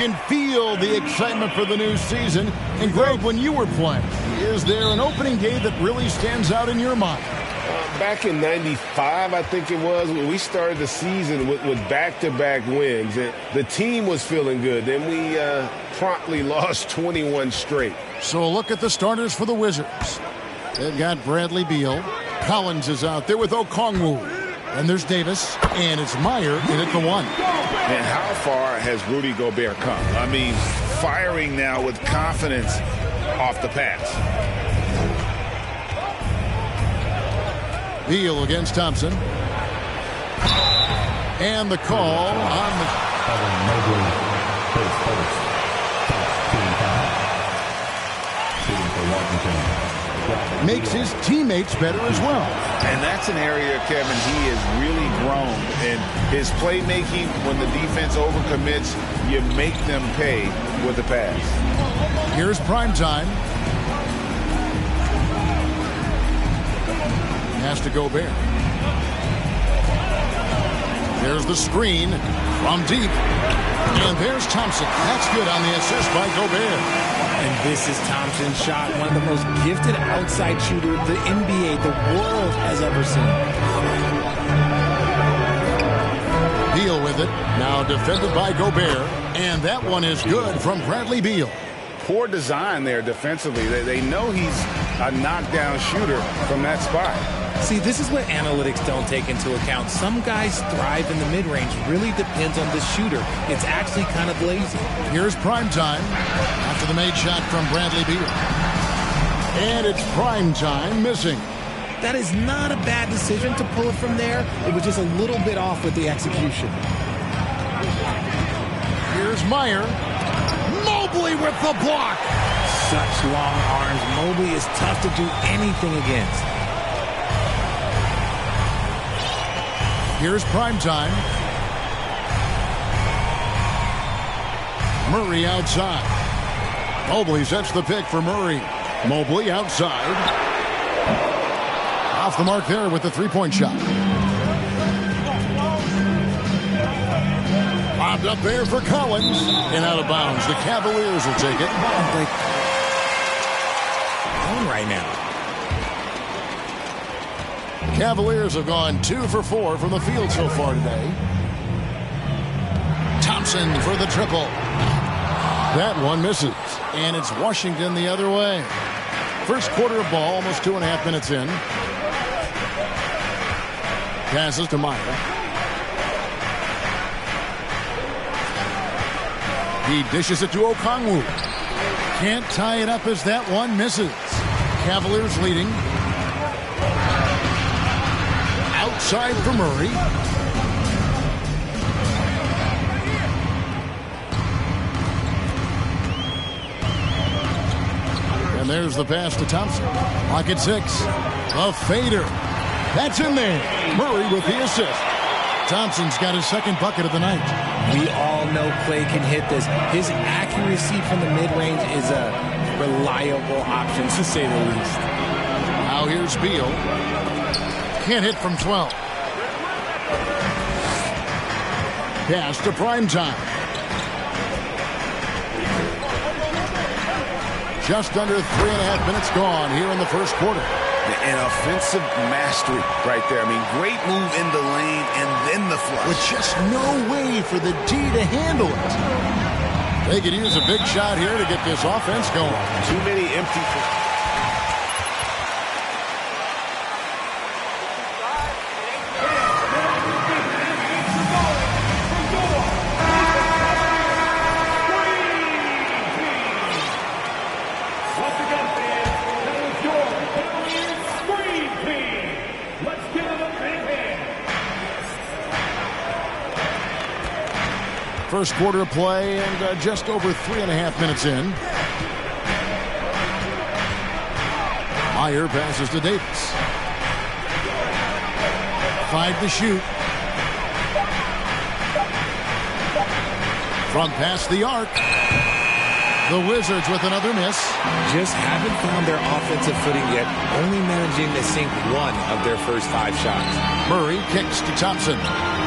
can feel the excitement for the new season. And Greg, when you were playing, is there an opening day that really stands out in your mind? Back in '95, I think it was, when we started the season with back-to-back wins. The team was feeling good. Then we promptly lost 21 straight. So a look at the starters for the Wizards. They've got Bradley Beal. Collins is out there with Okongwu. And there's Davis. And it's Meyer in at the one. And how far has Rudy Gobert come? I mean, firing now with confidence off the pass. Beal against Thompson. And the call on the... Makes his teammates better as well. And that's an area, Kevin, he has really grown. And his playmaking, when the defense overcommits, you make them pay with the pass. Here's prime time. Has to Gobert. There's the screen from deep. And there's Thompson. That's good on the assist by Gobert. And this is Thompson's shot, one of the most gifted outside shooters the NBA, the world has ever seen. Beal with it. Now defended by Gobert. And that one is good from Bradley Beal. Poor design there defensively. They know he's a knockdown shooter from that spot. See, this is what analytics don't take into account. Some guys thrive in the mid-range. Really depends on the shooter. It's actually kind of lazy. Here's prime time after the made shot from Bradley Beal. And it's prime time missing. That is not a bad decision to pull it from there. It was just a little bit off with the execution. Here's Meyer. Mobley with the block. Such long arms. Mobley is tough to do anything against. Here's prime time. Murray outside. Mobley sets the pick for Murray. Mobley outside. Off the mark there with the three-point shot. Bobbed up there for Collins. And out of bounds. The Cavaliers will take it. On right now. Cavaliers have gone 2 for 4 from the field so far today. Thompson for the triple. That one misses. And it's Washington the other way. First quarter of ball, almost 2.5 minutes in. Passes to Meyer. He dishes it to Okongwu. Can't tie it up as that one misses. Cavaliers leading. Outside for Murray. And there's the pass to Thompson. Pocket 6. A fader. That's in there. Murray with the assist. Thompson's got his second bucket of the night. We all know Clay can hit this. His accuracy from the mid-range is a reliable option, to say the least. Now here's Beal. Can't hit from 12. Pass to prime time. Just under 3.5 minutes gone here in the first quarter. An offensive mastery right there. I mean, great move in the lane and then the flush. With just no way for the D to handle it. They could use a big shot here to get this offense going. Too many empty... First quarter of play and just over 3.5 minutes in. Meyer passes to Davis. 5 to shoot. Front past the arc. The Wizards with another miss. Just haven't found their offensive footing yet, only managing to sink one of their first 5 shots. Murray kicks to Thompson.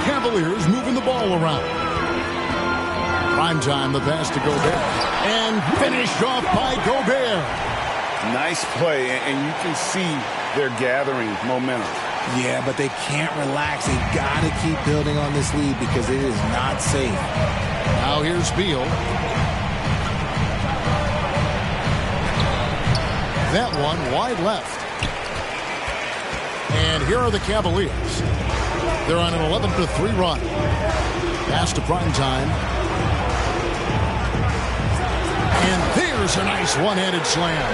Cavaliers moving the ball around. Primetime, the pass to Gobert. And finished off by Gobert. Nice play, and you can see they're gathering momentum. Yeah, but they can't relax. They got to keep building on this lead because it is not safe. Now here's Beal. That one wide left. And here are the Cavaliers. They're on an 11-3 run. Pass to Primetime. And there's a nice one-handed slam.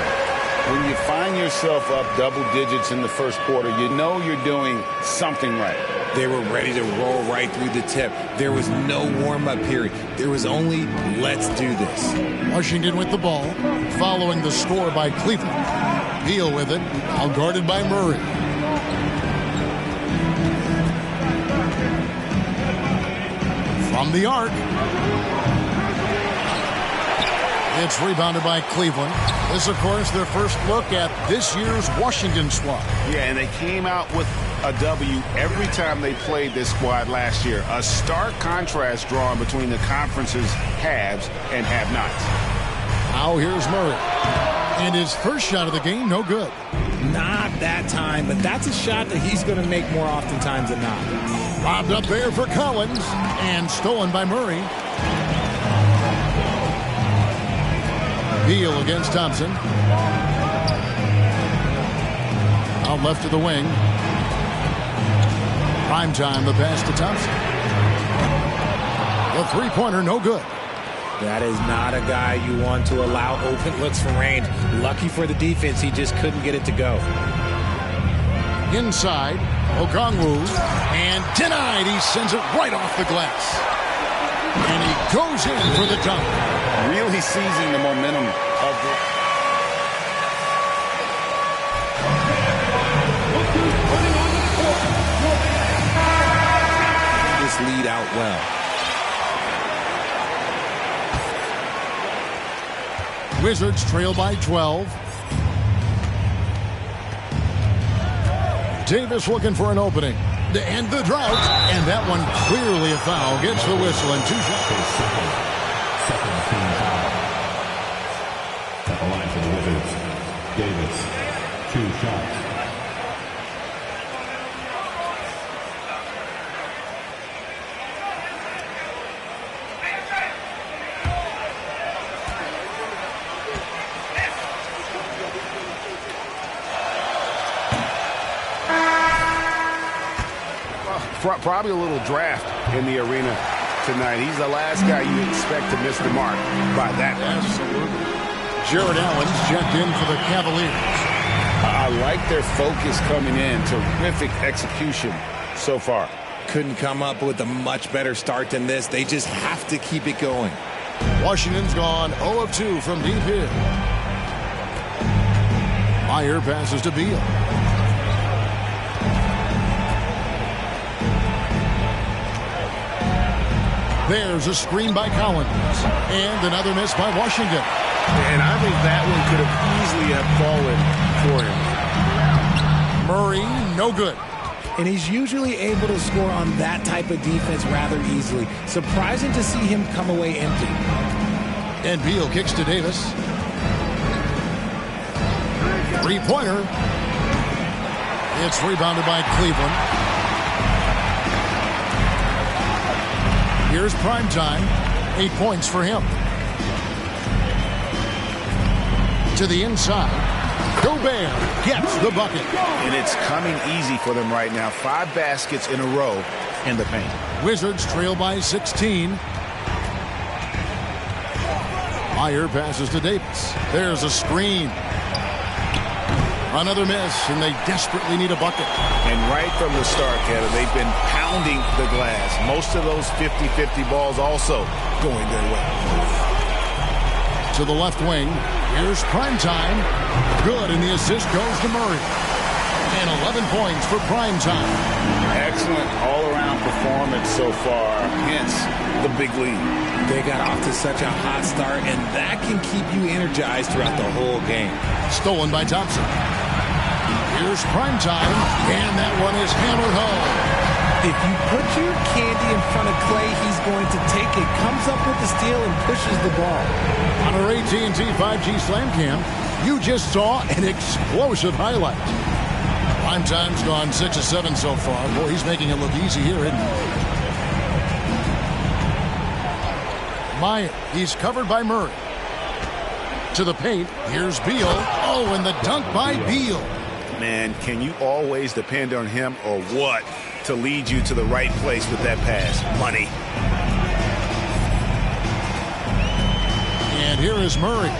When you find yourself up double digits in the first quarter, you know you're doing something right. They were ready to roll right through the tip. There was no warm-up period. There was only, let's do this. Washington with the ball, following the score by Cleveland. Beal with it, all guarded by Murray. From the arc. It's rebounded by Cleveland. This, of course, their first look at this year's Washington squad. Yeah, and they came out with a W every time they played this squad last year. A stark contrast drawn between the conference's haves and have-nots. Now here's Murray. And his first shot of the game, no good. Not that time, but that's a shot that he's going to make more oftentimes than not. Lobbed up there for Collins and stolen by Murray. Beal against Thompson. Out left to the wing. Primetime, the pass to Thompson. The three-pointer, no good. That is not a guy you want to allow open looks from range. Lucky for the defense, he just couldn't get it to go. Inside, Okongwu, and denied. He sends it right off the glass. And he goes in for the dunk. Really seizing the momentum of the... This lead out well. Wizards trail by 12. Davis looking for an opening to end the drought, and that one clearly a foul. Gets the whistle and 2 shots. Second team foul. At the line for the Wizards, Davis, 2 shots. Probably a little draft in the arena tonight. He's the last guy you expect to miss the mark by that much. Absolutely. Jared Allen's checked in for the Cavaliers. I like their focus coming in. Terrific execution so far. Couldn't come up with a much better start than this. They just have to keep it going. Washington's gone 0 of 2 from deep here. Meyer passes to Beal. There's a screen by Collins. And another miss by Washington. And I think that one could have easily have fallen for him. Murray, no good. And he's usually able to score on that type of defense rather easily. Surprising to see him come away empty. And Beal kicks to Davis. Three-pointer. It's rebounded by Cleveland. Here's Primetime. 8 points for him. To the inside. Gobert gets the bucket. And it's coming easy for them right now. 5 baskets in a row in the paint. Wizards trail by 16. Meyer passes to Davis. There's a screen. Another miss, and they desperately need a bucket. And right from the start, Kevin, they've been pounding the glass. Most of those 50-50 balls also going their way. To the left wing. Here's Primetime. Good, and the assist goes to Murray. And 11 points for Primetime. Excellent all-around performance so far, hence the big lead. They got off to such a hot start, and that can keep you energized throughout the whole game. Stolen by Thompson. Here's Primetime, and that one is hammered home. If you put your candy in front of Clay, he's going to take it, comes up with the steal, and pushes the ball. On our AT&T 5G Slam Cam, you just saw an explosive highlight. Prime time's gone 6 of 7 so far. Boy, he's making it look easy here, isn't he? Meyer, he's covered by Murray. To the paint, here's Beal. Oh, and the dunk by Beal. Man, can you always depend on him or what to lead you to the right place with that pass? Money. And here is Murray.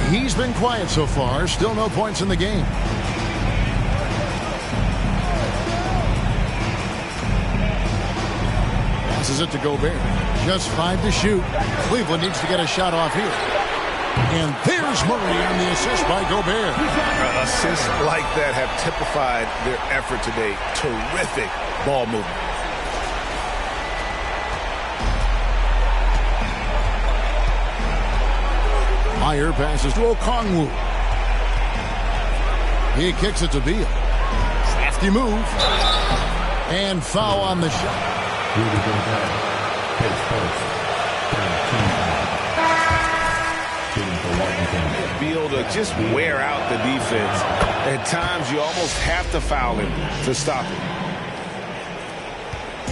He's been quiet so far. Still no points in the game. Passes it to Gobert. Just 5 to shoot. Cleveland needs to get a shot off here. And there's Murray on the assist by Gobert. Assists like that have typified their effort today. Terrific ball movement. Meyer passes to Okongwu. He kicks it to Beal. Crafty move. And foul on the shot. Beal to just wear out the defense. At times, you almost have to foul him to stop him.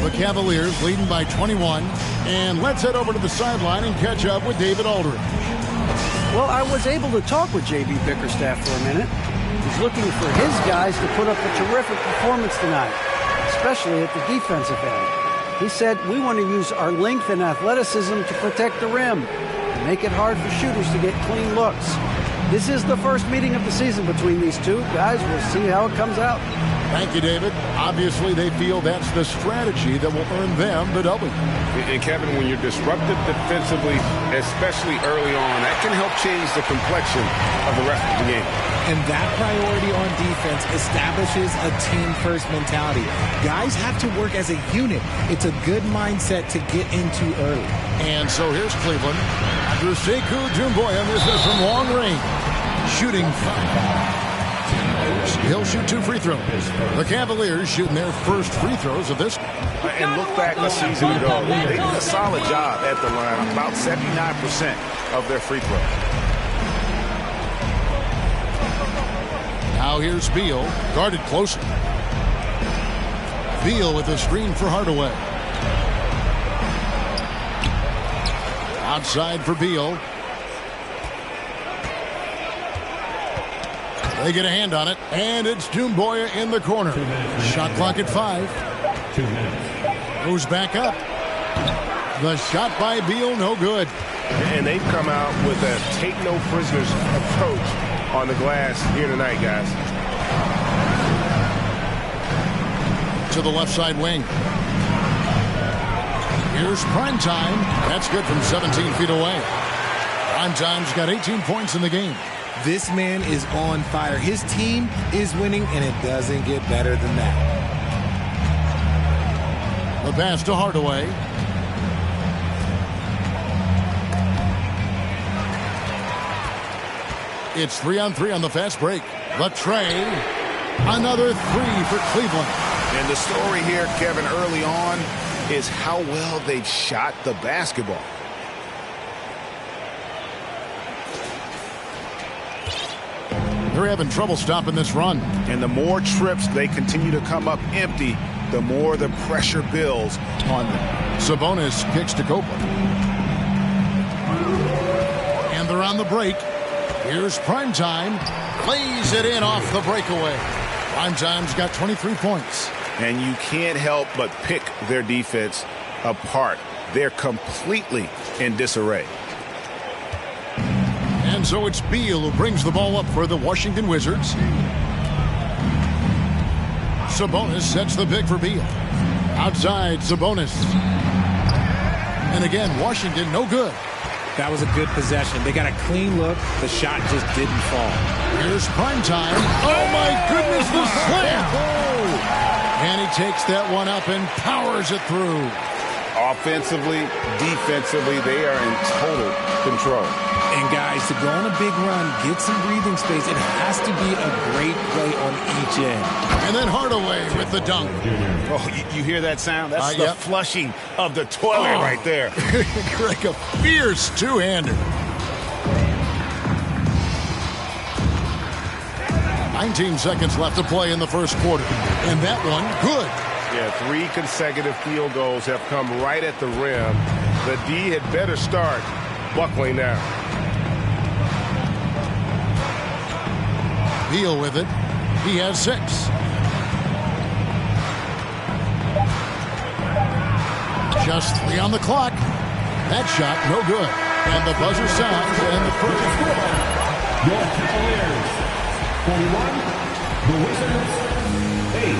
The Cavaliers leading by 21. And let's head over to the sideline and catch up with David Aldridge. Well, I was able to talk with J.B. Bickerstaff for a minute. He's looking for his guys to put up a terrific performance tonight, especially at the defensive end. He said, we want to use our length and athleticism to protect the rim and make it hard for shooters to get clean looks. This is the first meeting of the season between these two guys. We'll see how it comes out. Thank you, David. Obviously, they feel that's the strategy that will earn them the W. And Kevin, when you're disruptive defensively, especially early on, that can help change the complexion of the rest of the game. And that priority on defense establishes a team-first mentality. Guys have to work as a unit. It's a good mindset to get into early. And so here's Cleveland. After Sekou Doumbouya misses from long range. Shooting 5. He'll shoot 2 free throws. The Cavaliers shooting their first free throws of this. And look back a season ago. They did a solid job at the line. About 79% of their free throws. Now here's Beal, guarded closely. Beal with a screen for Hardaway. Outside for Beal. They get a hand on it, and it's Doumbouya in the corner. Shot clock at 5. 2 minutes. Goes back up. The shot by Beal, no good. And they've come out with a take-no-prisoners approach on the glass here tonight, guys. To the left side wing. Here's Primetime. That's good from 17 feet away. Primetime's got 18 points in the game. This man is on fire. His team is winning, and it doesn't get better than that. The pass to Hardaway. It's 3-on-3 on the fast break. The tray. Another 3 for Cleveland. And the story here, Kevin, early on is how well they've shot the basketball. They're having trouble stopping this run. And the more trips they continue to come up empty, the more the pressure builds on them. Sabonis kicks to Copeland. And they're on the break. Here's Primetime. Lays it in off the breakaway. Primetime's got 23 points. And you can't help but pick their defense apart. They're completely in disarray. And so it's Beal who brings the ball up for the Washington Wizards. Sabonis sets the pick for Beal. Outside, Sabonis. And again, Washington, no good. That was a good possession. They got a clean look. The shot just didn't fall. Here's Primetime. Oh, my goodness, the slam. And he takes that one up and powers it through. Offensively, defensively, they are in total control. And guys, to go on a big run, get some breathing space, it has to be a great play on each end. And then Hardaway with the dunk. Oh, you hear that sound? That's the yep. flushing of the toilet right there. Greg, a fierce two-hander. 19 seconds left to play in the first quarter. And that one, good. Yeah, 3 consecutive field goals have come right at the rim. The D had better start buckling down. Beal with it. He has 6. Just 3 on the clock. That shot, no good. And the buzzer sounds and the first score. Your Cavaliers, 41. The Wizards, 8.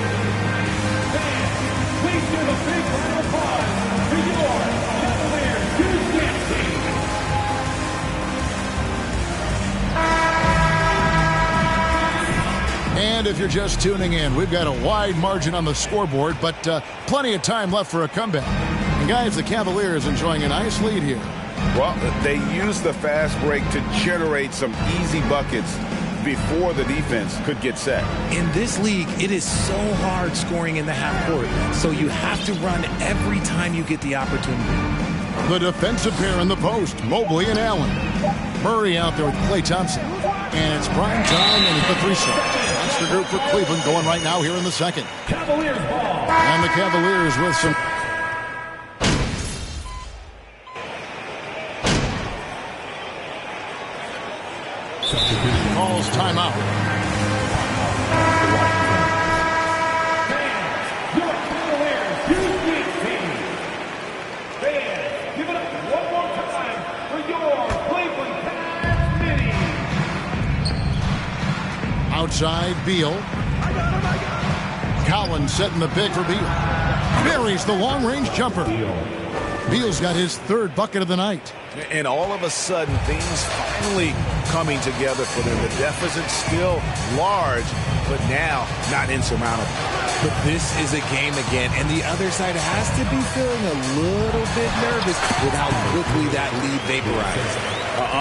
Fans, please give a big round of applause for your Cavaliers Tuesday team. And if you're just tuning in, we've got a wide margin on the scoreboard, but plenty of time left for a comeback. And guys, the Cavaliers enjoying a nice lead here. Well, they used the fast break to generate some easy buckets before the defense could get set. In this league, it is so hard scoring in the half court, so you have to run every time you get the opportunity. The defensive pair in the post, Mobley and Allen. Murray out there with Klay Thompson. And it's prime time and the 3 shot. That's the group for Cleveland going right now here in the second. Cavaliers ball. And the Cavaliers with some... Calls timeout. Your Cavaliers Tuesday team. Fans, give it up one more time for your Cleveland Cavs mini. Outside, Beal. Collins setting the pick for Beal. Buries the long-range jumper. Beal's got his 3rd bucket of the night. And all of a sudden, things finally coming together for them. The deficit's still large, but now not insurmountable. But this is a game again, and the other side has to be feeling a little bit nervous with how quickly that lead vaporized.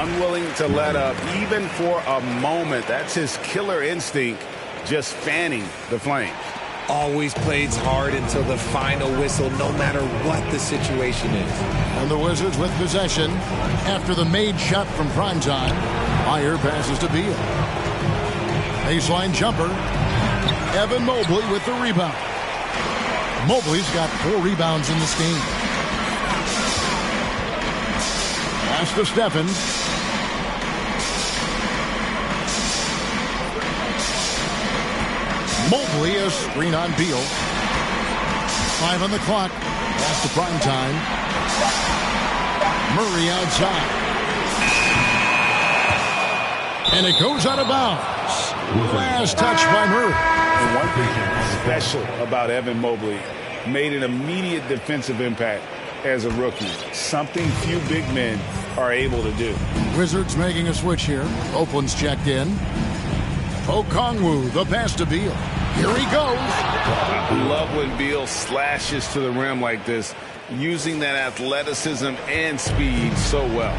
Unwilling to let up even for a moment. That's his killer instinct, just fanning the flame. Always plays hard until the final whistle, no matter what the situation is. And the Wizards with possession after the made shot from primetime. Meyer passes to Beal. Baseline jumper. Evan Mobley with the rebound. Mobley's got 4 rebounds in this game. Pass to Stephens. Mobley, a screen on Beal. 5 on the clock. Pass to prime time. Murray outside. And it goes out of bounds. Last touch by Murray. And one thing special about Evan Mobley, made an immediate defensive impact as a rookie. Something few big men are able to do. Wizards making a switch here. Oakland's checked in. Okongwu, the pass to Beal. Here he goes. I love when Beal slashes to the rim like this, using that athleticism and speed so well.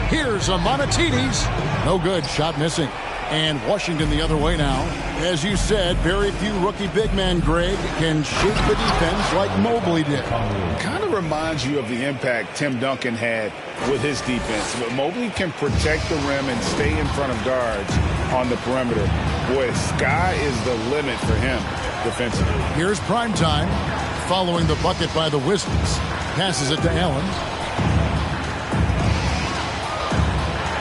Here's a Monatides. No good. Shot missing. And Washington the other way now. As you said, very few rookie big men, Greg, can shape the defense like Mobley did. Kind of reminds you of the impact Tim Duncan had with his defense. But Mobley can protect the rim and stay in front of guards on the perimeter. Boy, sky is the limit for him defensively. Here's primetime following the bucket by the Wizards. Passes it to Allen.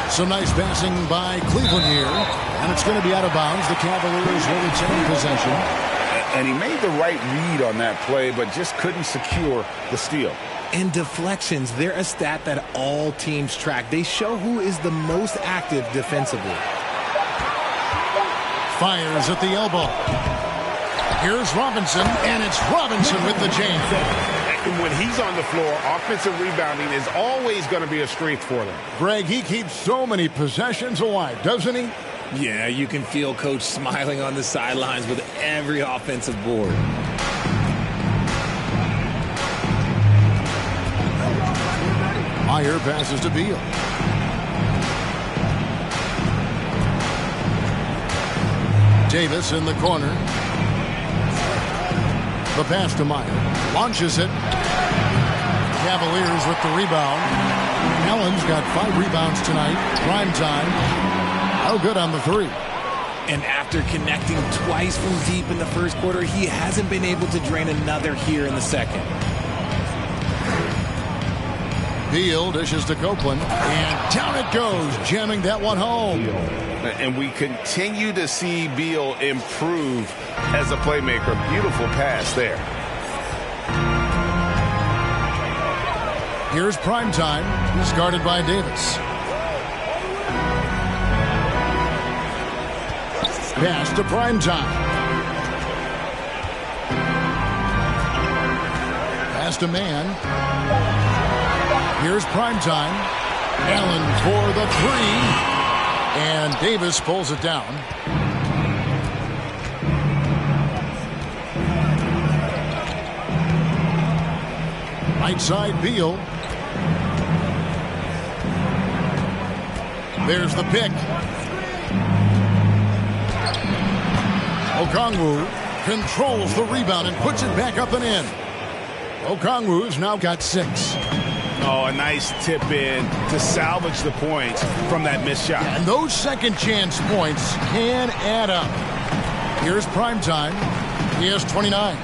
Some nice passing by Cleveland here. And it's going to be out of bounds. The Cavaliers will retain possession. And he made the right read on that play, but just couldn't secure the steal. And deflections, they're a stat that all teams track. They show who is the most active defensively. Fires at the elbow. Here's Robinson, and it's Robinson with the jam. When he's on the floor, offensive rebounding is always going to be a strength for them. Greg, he keeps so many possessions alive, doesn't he? Yeah, you can feel Coach smiling on the sidelines with every offensive board. Meyer passes to Beal. Davis in the corner. The pass to Meyer. Launches it. Cavaliers with the rebound. Allen's got 5 rebounds tonight. Prime time. No good on the 3. And after connecting twice from deep in the first quarter, he hasn't been able to drain another here in the second. Beal dishes to Copeland, and down it goes, jamming that one home. And we continue to see Beal improve as a playmaker. Beautiful pass there. Here's prime time. He's guarded by Davis. Pass to prime time. Pass to man. Here's prime time. Allen for the 3. And Davis pulls it down. Right side, Beal. There's the pick. Okongwu controls the rebound and puts it back up and in. Okongwu's now got 6. Oh, a nice tip in to salvage the points from that missed shot. And those second chance points can add up. Here's prime time. He has 29.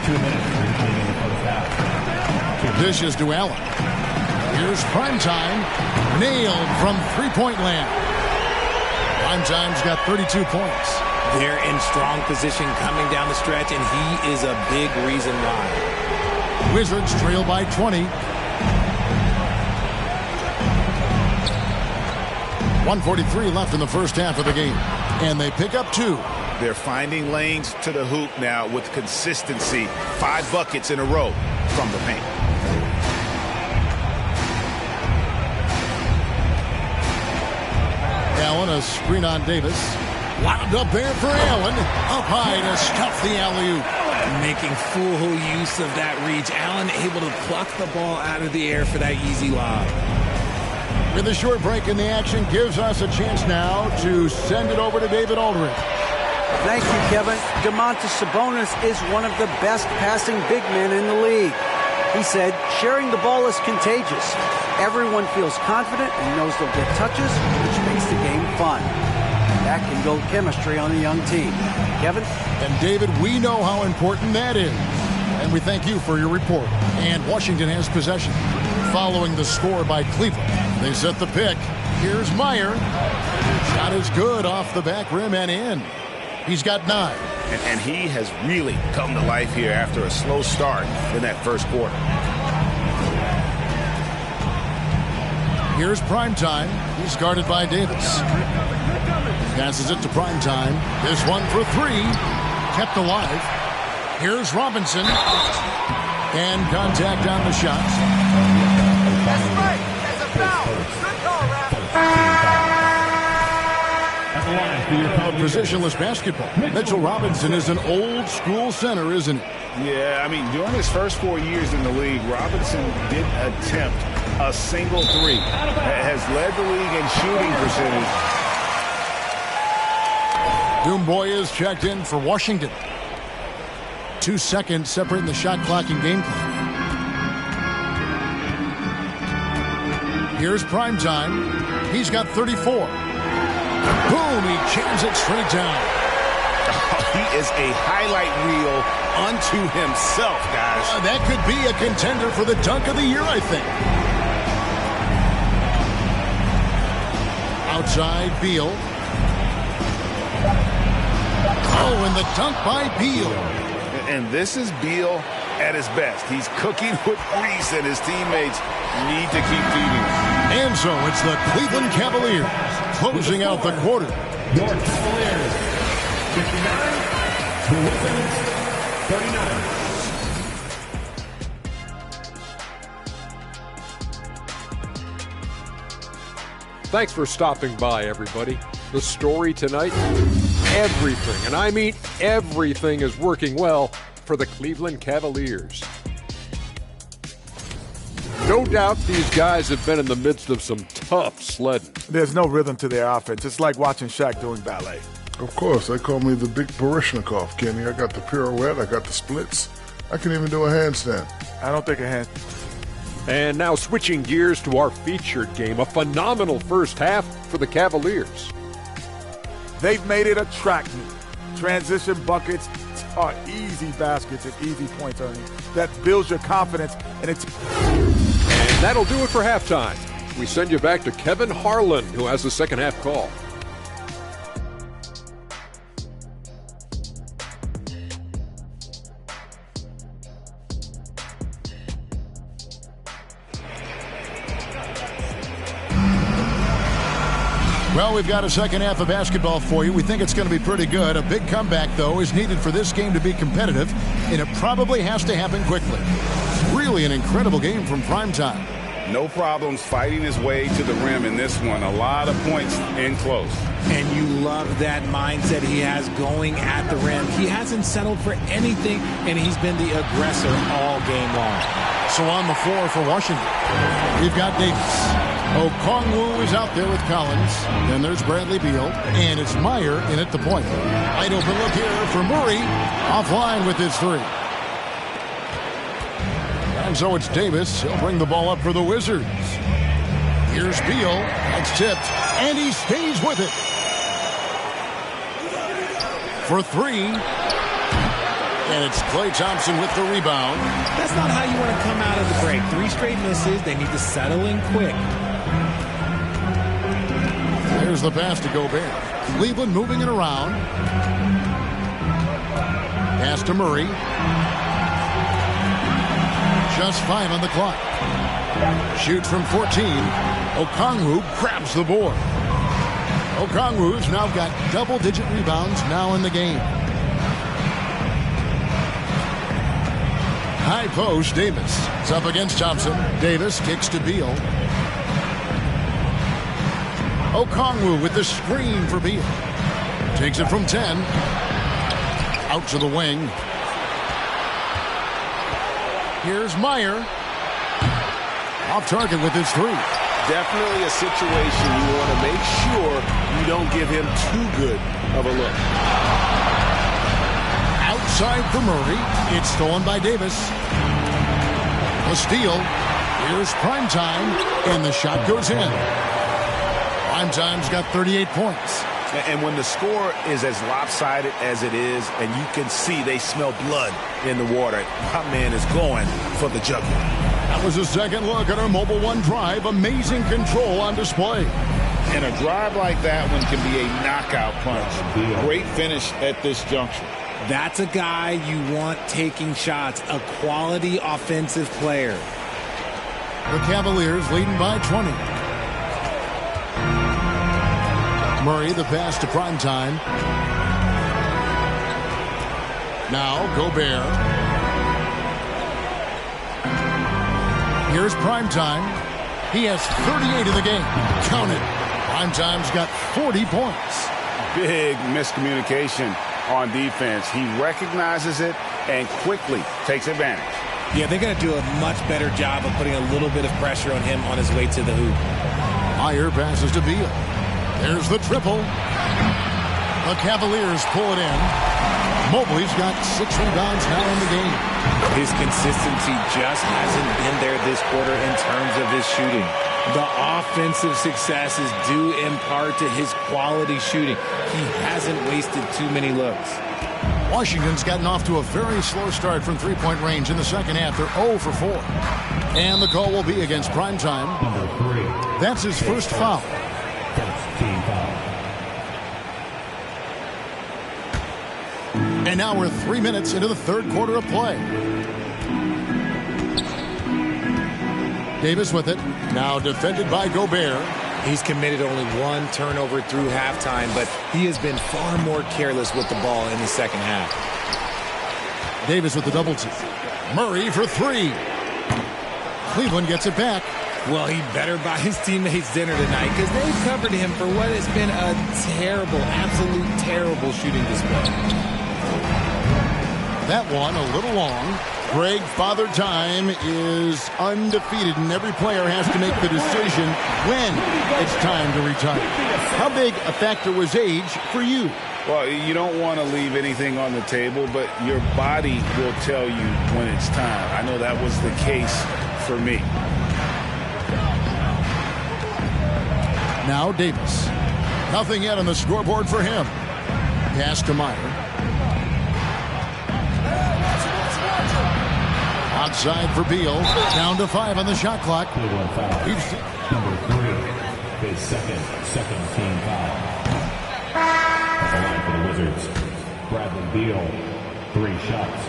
2 minutes remaining in the first half. Dishes to Allen. Here's prime time. Nailed from three-point land. Prime time's got 32 points. They're in strong position coming down the stretch, and he is a big reason why. Wizards trail by 20. 1:43 left in the first half of the game. And they pick up 2. They're finding lanes to the hoop now with consistency. 5 buckets in a row from the paint. Allen, a screen on Davis. Wound up there for Allen. Up high to stuff the alley-oop. Making full use of that reach. Allen able to pluck the ball out of the air for that easy lob. With a short break in the action, gives us a chance now to send it over to David Aldridge. Thank you, Kevin. Domantas Sabonis is one of the best passing big men in the league. He said, sharing the ball is contagious. Everyone feels confident and knows they'll get touches, which makes the game fun. That can build chemistry on a young team. Kevin? And David, we know how important that is. And we thank you for your report. And Washington has possession. Following the score by Cleveland. They set the pick. Here's Meyer. Shot is good off the back rim and in. He's got 9. And he has really come to life here after a slow start in that first quarter. Here's prime time. He's guarded by Davis. Passes it to prime time. This one for 3. Kept alive. Here's Robinson. And contact on the shot. That's right. That's a foul. Good call, Positionless basketball. Mitchell Robinson is an old school center, isn't he? Yeah, I mean, during his first 4 years in the league, Robinson didn't attempt a single 3. Has led the league in shooting percentage. Doomboy is checked in for Washington. 2 seconds separating the shot clock and game clock. Here's prime time. He's got 34. Boom, he jams it straight down. He is a highlight reel unto himself, guys. That could be a contender for the dunk of the year, I think. Outside, Beal. Oh, and the dunk by Beal. And this is Beal at his best. He's cooking with grease, and his teammates need to keep feeding him. And so it's the Cleveland Cavaliers closing out the quarter. Your Cavaliers, 59, the Wizards, 39. Thanks for stopping by, everybody. The story tonight, everything, and I mean everything, is working well for the Cleveland Cavaliers. No doubt these guys have been in the midst of some tough sledding. There's no rhythm to their offense. It's like watching Shaq doing ballet. Of course, they call me the Big Baryshnikov, Kenny. I got the pirouette, I got the splits. I can even do a handstand. I don't think a hand. And now switching gears to our featured game, a phenomenal first half for the Cavaliers. They've made it a track meet. Transition buckets are easy baskets and easy points, Ernie. That builds your confidence, and it's... And that'll do it for halftime. We send you back to Kevin Harlan, who has the second half call. Well, we've got a second half of basketball for you. We think it's going to be pretty good. A big comeback, though, is needed for this game to be competitive, and it probably has to happen quickly. Really an incredible game from primetime. No problems fighting his way to the rim in this one. A lot of points in close. And you love that mindset he has going at the rim. He hasn't settled for anything, and he's been the aggressor all game long. So on the floor for Washington, we've got Davis. Okongwu is out there with Collins. Then there's Bradley Beal. And it's Meyer in at the point. Wide open look here for Murray. Offline with his three. And so it's Davis. He'll bring the ball up for the Wizards. Here's Beal. That's tipped. And he stays with it. For three. And it's Klay Thompson with the rebound. That's not how you want to come out of the break. 3 straight misses. They need to settle in quick. There's the pass to Gobert. Cleveland moving it around. Pass to Murray. Just 5 on the clock. Shoots from 14. Okongwu grabs the board. Okongwu's now got double-digit rebounds now in the game. High post, Davis. It's up against Thompson. Davis kicks to Beal. Okongwu with the screen for Beal. Takes it from 10. Out to the wing. Here's Meyer. Off target with his three. Definitely a situation you want to make sure you don't give him too good of a look. Outside for Murray. It's stolen by Davis. A steal. Here's Primetime. And the shot goes in. Primetime's got 38 points. And when the score is as lopsided as it is, and you can see they smell blood in the water, my man is going for the jugular. That was a second look at our Mobile One drive. Amazing control on display. And a drive like that one can be a knockout punch. Great finish at this juncture. That's a guy you want taking shots, a quality offensive player. The Cavaliers leading by 20. Murray, the pass to Primetime. Now Gobert. Here's Primetime. He has 38 in the game. Count it. Primetime's got 40 points. Big miscommunication on defense. He recognizes it and quickly takes advantage. Yeah, they're going to do a much better job of putting a little bit of pressure on him on his way to the hoop. Meyer passes to Beal. There's the triple. The Cavaliers pull it in. Mobley's got 6 rebounds now in the game. His consistency just hasn't been there this quarter in terms of his shooting. The offensive success is due in part to his quality shooting. He hasn't wasted too many looks. Washington's gotten off to a very slow start from three-point range in the second half. They're 0 for 4. And the call will be against Primetime. That's his first foul. And now we're 3 minutes into the third quarter of play. Davis with it. Now defended by Gobert. He's committed only 1 turnover through halftime, but he has been far more careless with the ball in the second half. Davis with the double team. Murray for 3. Cleveland gets it back. Well, he better buy his teammates dinner tonight because they've covered him for what has been a terrible, absolute terrible shooting display. That one a little long. Greg, Father Time is undefeated, and every player has to make the decision when it's time to retire. How big a factor was age for you? Well, you don't want to leave anything on the table, but your body will tell you when it's time. I know that was the case for me. Now Davis. Nothing yet on the scoreboard for him. Pass to Meyer. Outside for Beal. Down to 5 on the shot clock. Number 3, his second team foul. At the line for the Wizards, Bradley Beal, 3 shots.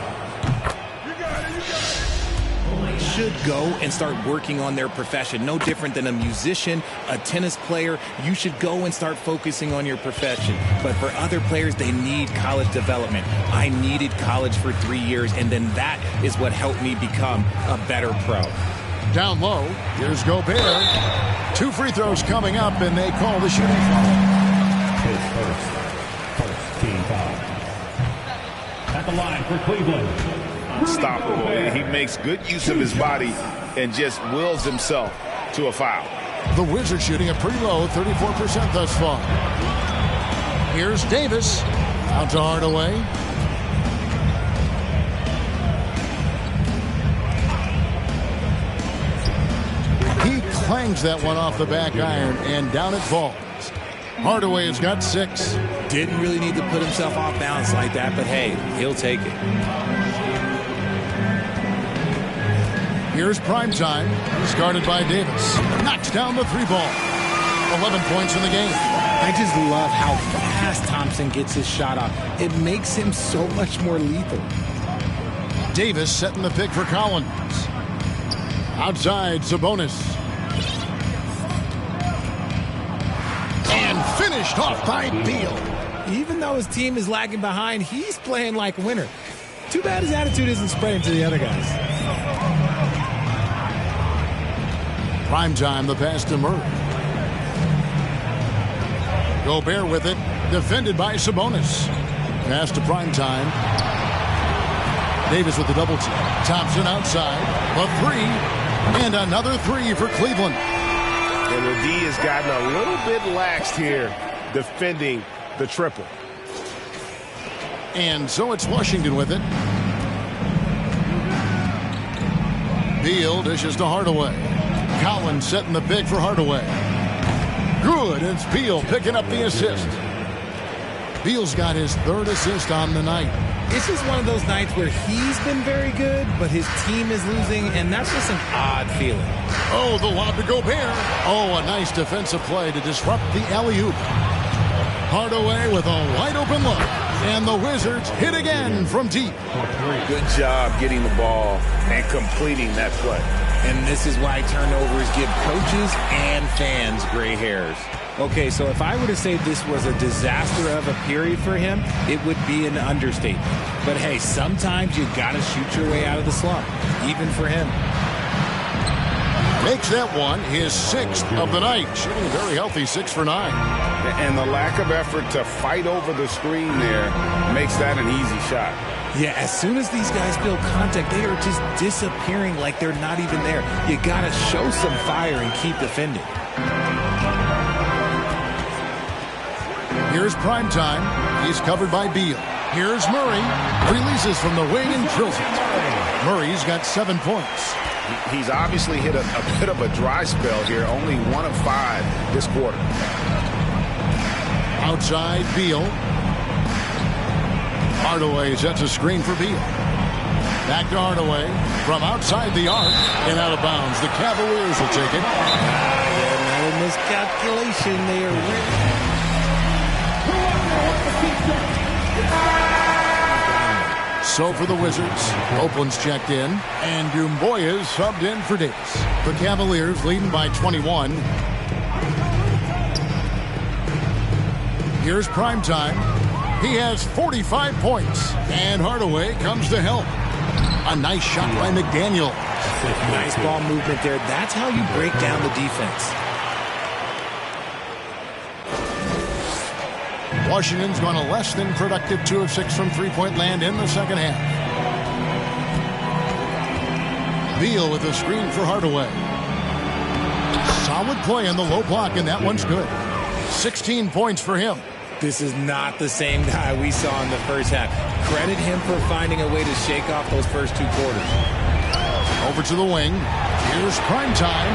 Should go and start working on their profession. No different than a musician, a tennis player. You should go and start focusing on your profession. But for other players, they need college development. I needed college for 3 years, and then that is what helped me become a better pro. Down low, here's Gobert. 2 free throws coming up, and they call the shooting foul. His first team foul. At the line for Cleveland. Unstoppable. He makes good use of his body and just wills himself to a foul. The Wizards shooting a pretty low 34% thus far. Here's Davis. Out to Hardaway. He clangs that one off the back iron, and down it falls. Hardaway has got 6. Didn't really need to put himself off balance like that, but hey, he'll take it. Here's prime time. He's guarded by Davis. Knocks down the 3 ball. 11 points in the game. I just love how fast Thompson gets his shot off. It makes him so much more lethal. Davis setting the pick for Collins. Outside, Sabonis. And finished off by Beal. Even though his team is lagging behind, he's playing like a winner. Too bad his attitude isn't spreading to the other guys. Prime time, the pass to Murray. Gobert with it, defended by Sabonis. Pass to prime time. Davis with the double team. Thompson outside. A 3. And another 3 for Cleveland. And the D has gotten a little bit laxed here defending the triple. And so it's Washington with it. Beal dishes to Hardaway. Collins setting the pick for Hardaway. Good. It's Beal picking up the assist. Beal's got his 3rd assist on the night. It's just one of those nights where he's been very good, but his team is losing, and that's just an odd feeling. Oh, the lob to Gobert. Oh, a nice defensive play to disrupt the alley-oop. Hardaway with a wide-open look. And the Wizards hit again from deep. Good job getting the ball and completing that play. And this is why turnovers give coaches and fans gray hairs. Okay, so if I were to say this was a disaster of a period for him, it would be an understatement. But hey, sometimes you gotta shoot your way out of the slump, even for him. Makes that one his 6th of the night. Shooting very healthy, 6 for 9. And the lack of effort to fight over the screen there makes that an easy shot. Yeah, as soon as these guys feel contact, they are just disappearing like they're not even there. You gotta show some fire and keep defending. Here's prime time. He's covered by Beal. Here's Murray. Releases from the wing and drills it. Murray's got 7 points. He's obviously hit a bit of a dry spell here. Only 1 of 5 this quarter. Outside, Beal. Hardaway sets a screen for Beal. Back to Hardaway from outside the arc and out of bounds. The Cavaliers will take it. Not a miscalculation there. So for the Wizards, Oakland's checked in, and Dumboya subbed in for Davis. The Cavaliers leading by 21. Here's prime time. He has 45 points, and Hardaway comes to help. A nice shot by McDaniel. Nice ball movement there. That's how you break down the defense. Washington's gone a less than productive 2 of 6 from three-point land in the second half. Beal with a screen for Hardaway. Solid play in the low block, and that one's good. 16 points for him. This is not the same guy we saw in the first half. Credit him for finding a way to shake off those first 2 quarters. Over to the wing. Here's prime time.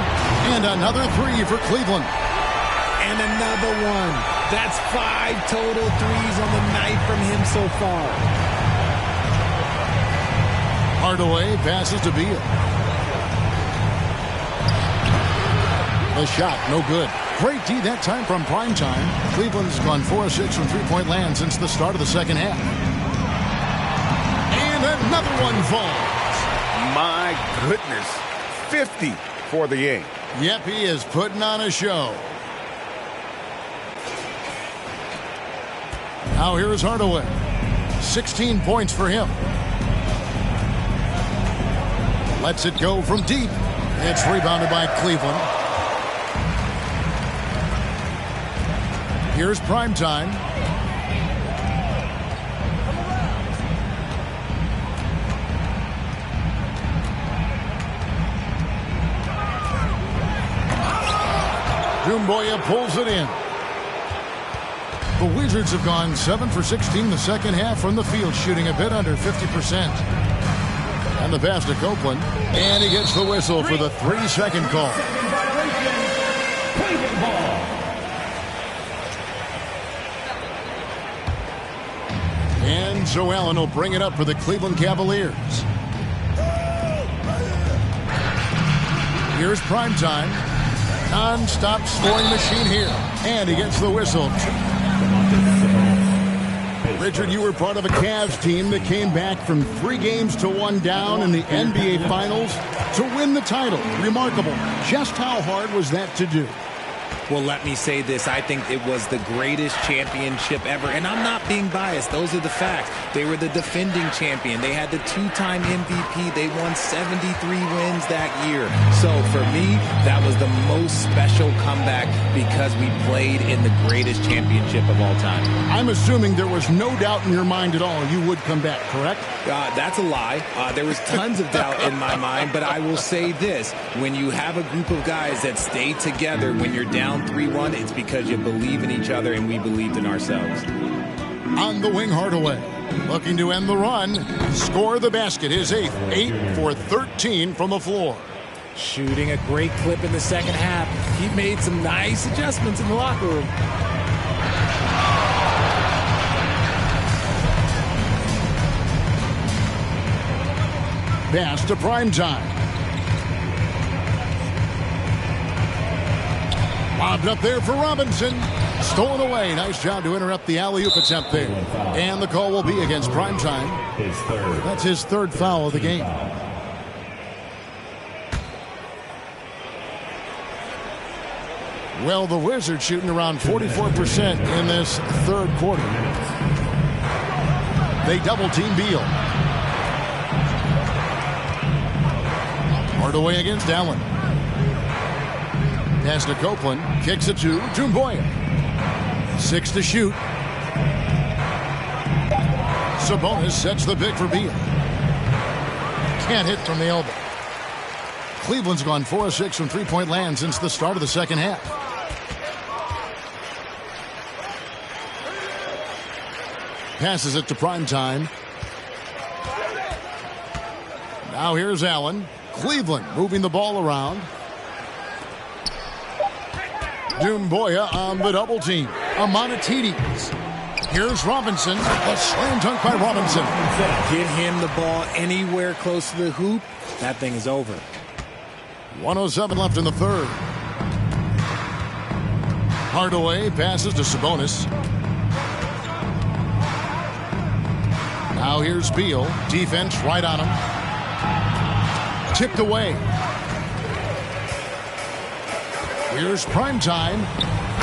And another 3 for Cleveland. And another one. That's 5 total threes on the night from him so far. Hardaway passes to Beal. The shot, no good. Great D that time from prime time. Cleveland's gone 4 of 6 from three-point land since the start of the second half. And another one falls. My goodness. 50 for the game. Yep, he is putting on a show. Now here's Hardaway. 16 points for him. Lets it go from deep. It's rebounded by Cleveland. Here's prime time. Doumbouya pulls it in. The Wizards have gone 7 for 16 the second half from the field, shooting a bit under 50%. And the pass to Copeland. And he gets the whistle for the 3-second call. And Joe Allen will bring it up for the Cleveland Cavaliers. Here's prime time. Non-stop scoring machine here. And he gets the whistle. Richard, you were part of a Cavs team that came back from 3 games to 1 down in the NBA Finals to win the title. Remarkable. Just how hard was that to do? Well, let me say this. I think it was the greatest championship ever. And I'm not being biased. Those are the facts. They were the defending champion. They had the 2-time MVP. They won 73 wins that year. So for me, that was the most special comeback because we played in the greatest championship of all time. I'm assuming there was no doubt in your mind at all you would come back, correct? That's a lie. There was tons of doubt in my mind, but I will say this. When you have a group of guys that stay together when you're down 3-1, it's because you believe in each other and we believed in ourselves. On the wing, Hardaway. Looking to end the run. Score the basket. His 8th. 8 for 13 from the floor. Shooting a great clip in the second half. He made some nice adjustments in the locker room. Pass to prime time. Lobbed up there for Robinson. Stolen away. Nice job to interrupt the alley-oop attempt there. And the call will be against prime time. That's his 3rd foul of the game. Well, the Wizards shooting around 44% in this 3rd quarter. They double-team Beal. Hardaway against Allen. Pass to Copeland. Kicks it to Doumbouya. 6 to shoot. Sabonis sets the pick for Beal. Can't hit from the elbow. Cleveland's gone 4 of 6 from three-point land since the start of the second half. Passes it to prime time. Now here's Allen. Cleveland moving the ball around. Doumbouya on the double team. Amonatides. Here's Robinson. A slam dunk by Robinson. Get him the ball anywhere close to the hoop. That thing is over. 1:07 left in the 3rd. Hardaway passes to Sabonis. Now here's Beal. Defense right on him. Tipped away. Here's prime time.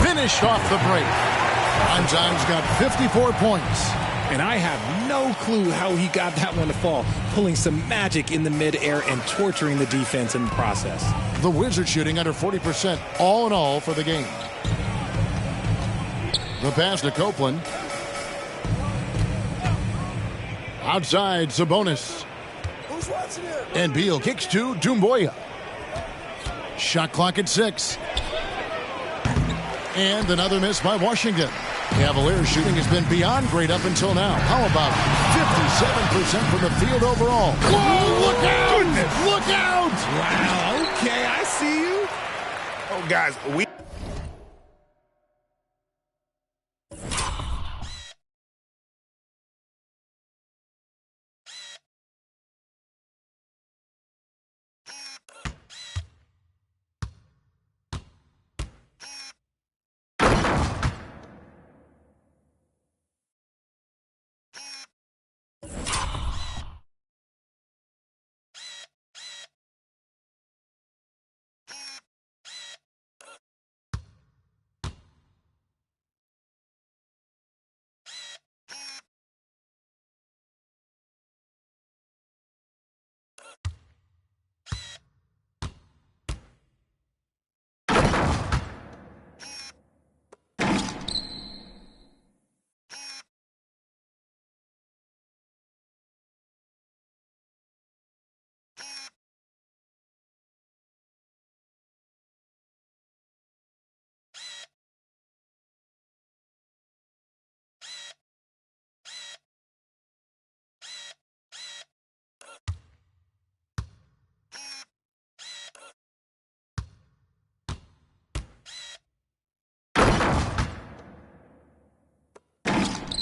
Finished off the break. Prime time's got 54 points. And I have no clue how he got that one to fall. Pulling some magic in the midair and torturing the defense in the process. The Wizards shooting under 40% all in all for the game. The pass to Copeland. Outside, Sabonis. And Beal kicks to Doumbouya. Shot clock at 6. And another miss by Washington. Cavaliers shooting has been beyond great up until now. How about 57% from the field overall? Whoa, look out! Goodness. Look out! Wow, okay, I see you. Oh, guys, we...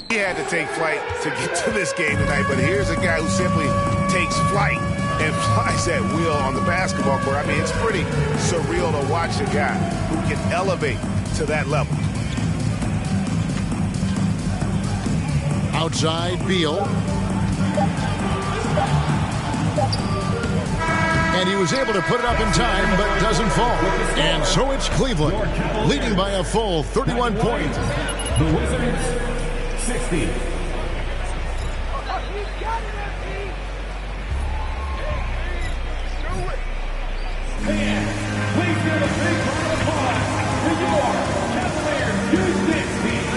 He had to take flight to get to this game tonight, but here's a guy who simply takes flight and flies at will on the basketball court. I mean, it's pretty surreal to watch a guy who can elevate to that level. Outside, Beal. And he was able to put it up in time, but doesn't fall. And so it's Cleveland, leading by a full 31 points. The Wizards, 60. And please give a big round of applause for your Cavaliers U16 team.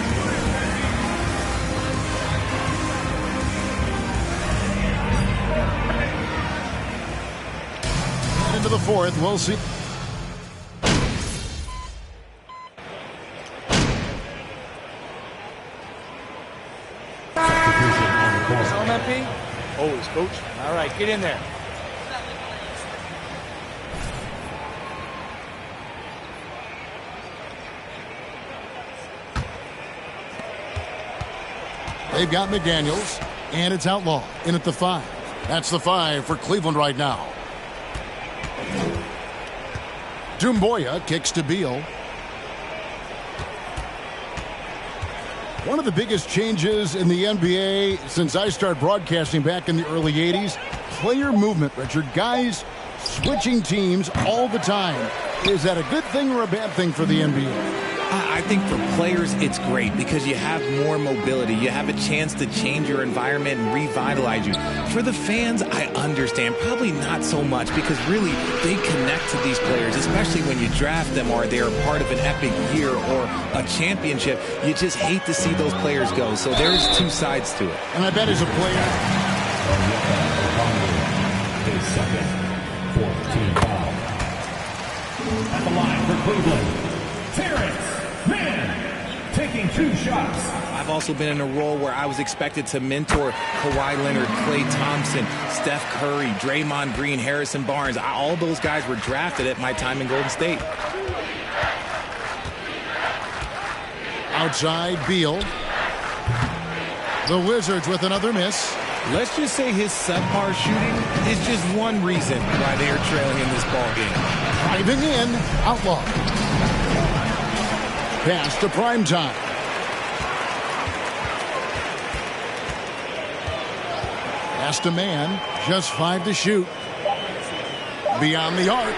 Into the fourth, we'll see. Always, coach. All right, get in there. They've got McDaniels, and it's Outlaw in at the 5. That's the 5 for Cleveland right now. Doumbouya kicks to Beal. One of the biggest changes in the NBA since I started broadcasting back in the early 80s, player movement, Richard. Guys switching teams all the time. Is that a good thing or a bad thing for the NBA? I think for players, it's great because you have more mobility. You have a chance to change your environment and revitalize you. For the fans, I understand. Probably not so much because really they connect to these players, especially when you draft them or they're part of an epic year or a championship. You just hate to see those players go. So there's two sides to it. And I bet as a player, His second 14 foul. At the line for Cleveland, Terrence Mann taking 2 shots. I've also been in a role where I was expected to mentor Kawhi Leonard, Klay Thompson, Steph Curry, Draymond Green, Harrison Barnes. All those guys were drafted at my time in Golden State. outside Beal. The Wizards with another miss. Let's just say his subpar shooting is just one reason why they are trailing in this ball game. Driving in, Outlaw. Pass to Primetime. Pass to Man, just 5 to shoot. Beyond the arc.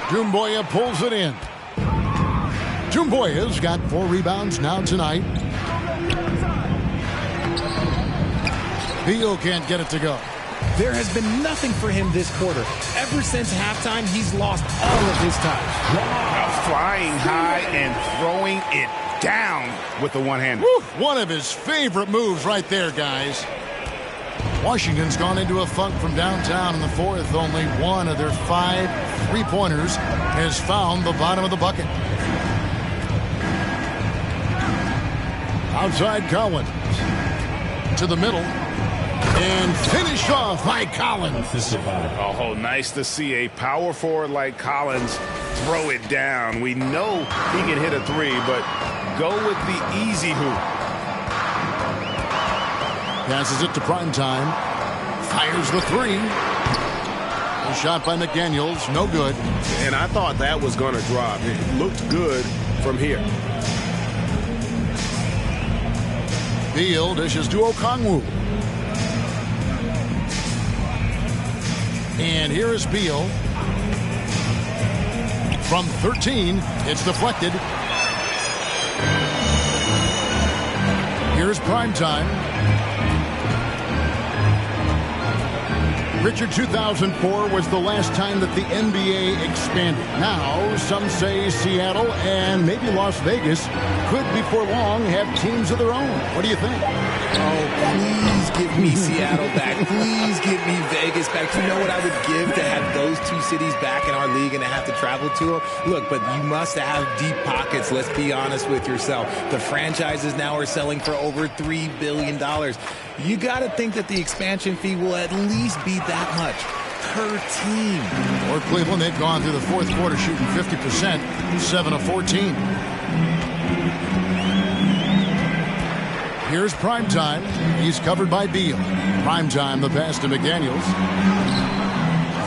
Doumbouya pulls it in. Doumbouya's got 4 rebounds now tonight. Beal can't get it to go. There has been nothing for him this quarter. Ever since halftime, he's lost all of his time. Flying high and throwing it down with the one-hander. One of his favorite moves right there, guys. Washington's gone into a funk from downtown in the fourth. Only one of their 5 3-pointers has found the bottom of the bucket. Outside Collins. To the middle. And finished off by Collins. Oh, nice to see a power forward like Collins throw it down. We know he can hit a 3, but go with the easy hoop. Passes it to Primetime. Fires the 3. A shot by McDaniels. No good. And I thought that was going to drop. It looked good from here. Beal dishes to Okongwu. And here is Beal. From 13, it's deflected. Here's Primetime. Richard, 2004 was the last time that the NBA expanded. Now, some say Seattle and maybe Las Vegas could, before long, have teams of their own. What do you think? Oh, please give me Seattle back. Please give me Vegas back. You know what I would give to have those 2 cities back in our league and to have to travel to them? Look, but you must have deep pockets. Let's be honest with yourself. The franchises now are selling for over $3 billion. You got to think that the expansion fee will at least be that much per team. For Cleveland, they've gone through the fourth quarter shooting 50%, 7 of 14. Here's Primetime. He's covered by Beal. Primetime, the pass to McDaniels.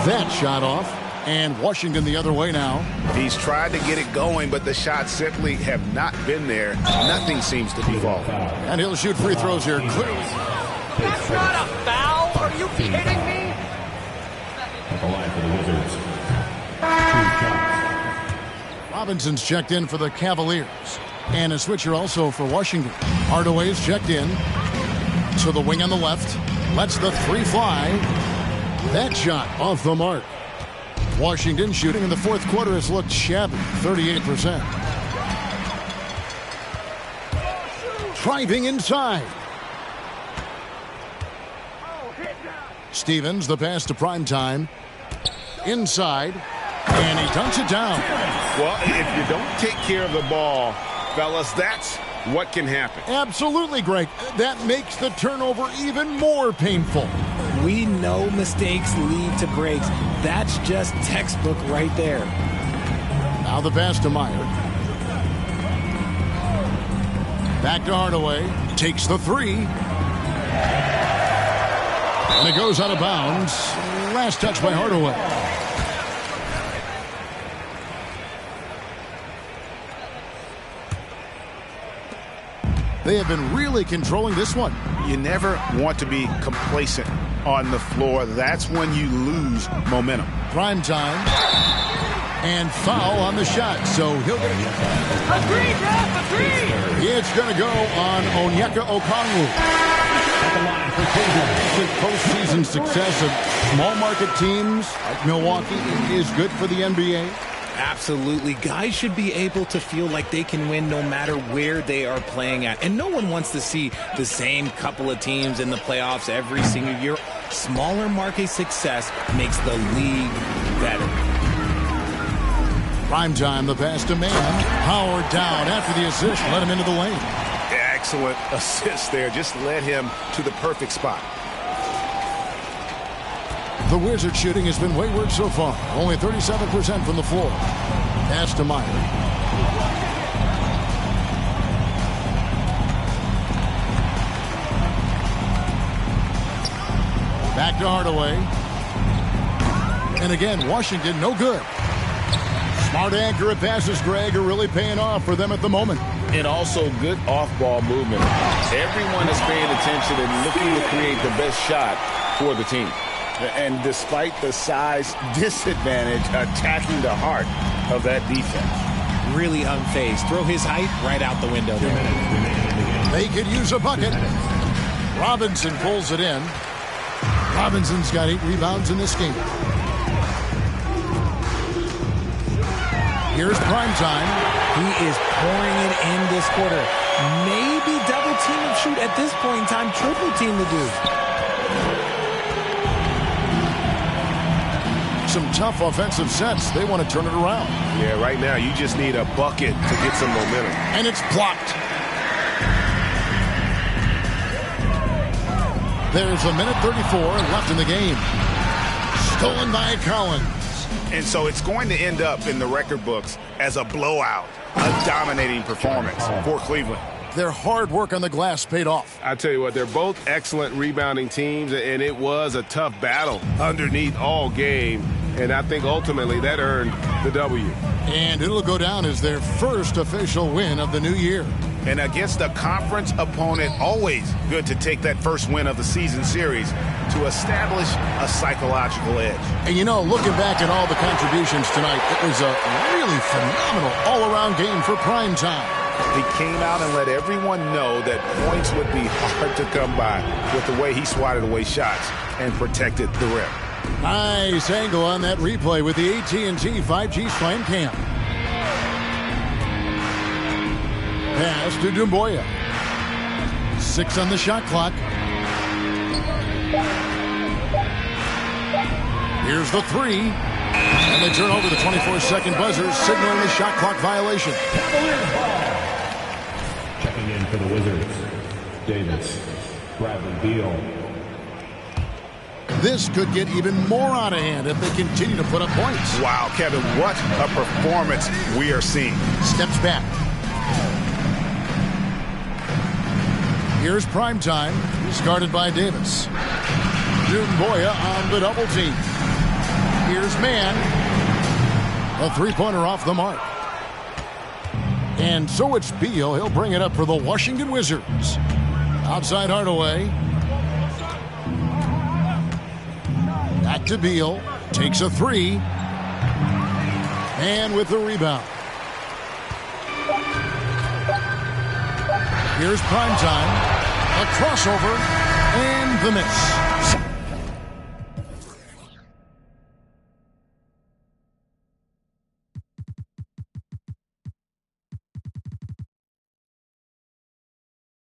That shot off. And Washington the other way now. He's tried to get it going, but the shots simply have not been there. Nothing seems to be falling. And he'll shoot free throws here, clearly. That's not a foul! Are you kidding me? At the line for the Wizards. 2 shots. Robinson's checked in for the Cavaliers. And a switcher also for Washington. Hardaway's checked in. To the wing on the left. Lets the 3 fly. That shot off the mark. Washington shooting in the fourth quarter has looked shabby, 38%. Driving inside. Stevens, the pass to Primetime. Inside. And he dunks it down. Well, if you don't take care of the ball, fellas, that's what can happen. Absolutely, Greg. That makes the turnover even more painful. We know mistakes lead to breaks. That's just textbook right there. Now the pass to Meyer. Back to Hardaway. Takes the 3. And it goes out of bounds. Last touch by Hardaway. They have been really controlling this one. You never want to be complacent on the floor. That's when you lose momentum. Primetime. And foul on the shot. So he'll get it. Agree, Jeff, agree! It's going to go on Onyeka Okongwu. The postseason success of small market teams like Milwaukee is good for the NBA. Absolutely. Guys should be able to feel like they can win no matter where they are playing at. And no one wants to see the same couple of teams in the playoffs every single year. Smaller market success makes the league better. Primetime, the pass to man. Howard down after the assist. Let him into the lane. Excellent assist there. Just led him to the perfect spot. The Wizards shooting has been wayward so far. Only 37% from the floor. Pass to Meyer. Back to Hardaway. And again, Washington, no good. Smart, accurate passes, Greg, are really paying off for them at the moment. And also good off-ball movement. Everyone is paying attention and looking to create the best shot for the team. And despite the size disadvantage, attacking the heart of that defense. Really unfazed. Throw his height right out the window there. They could use a bucket. Robinson pulls it in. Robinson's got 8 rebounds in this game. Here's Primetime. He is pouring it in this quarter. Maybe double team and shoot at this point in time. Triple team the dude. Some tough offensive sets. They want to turn it around. Yeah, right now you just need a bucket to get some momentum. And it's blocked. There's a minute 34 left in the game. Stolen by Collins. And so it's going to end up in the record books as a blowout, a dominating performance for Cleveland. Their hard work on the glass paid off. I tell you what, they're both excellent rebounding teams, and it was a tough battle underneath all game. And I think ultimately that earned the W. And it'll go down as their first official win of the new year. And against a conference opponent, always good to take that first win of the season series to establish a psychological edge. And you know, looking back at all the contributions tonight, it was a really phenomenal all-around game for prime time. He came out and let everyone know that points would be hard to come by with the way he swatted away shots and protected the rim. Nice angle on that replay with the AT&T 5G Slam Cam. Pass to Dumboya. 6 on the shot clock. Here's the 3. And they turn over the 24-second buzzer, signaling the shot clock violation. Checking in for the Wizards, Davis, Bradley Beal. This could get even more out of hand if they continue to put up points. Wow, Kevin, what a performance we are seeing. Steps back. Here's primetime. He's guarded by Davis. Dumboya on the double team. Here's man. A three-pointer off the mark. And so it's Beal. He'll bring it up for the Washington Wizards. Outside Hardaway. Back to Beal. Takes a 3. And with the rebound. Here's primetime. A crossover. And the miss.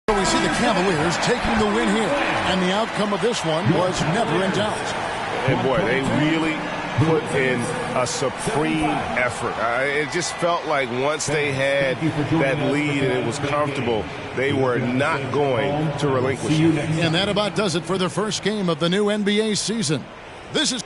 We see the Cavaliers taking the win here. And the outcome of this one was never in doubt. And boy, they really put in a supreme effort. It just felt like once they had that lead and it was comfortable, they were not going to relinquish it. And that about does it for the first game of the new NBA season. This is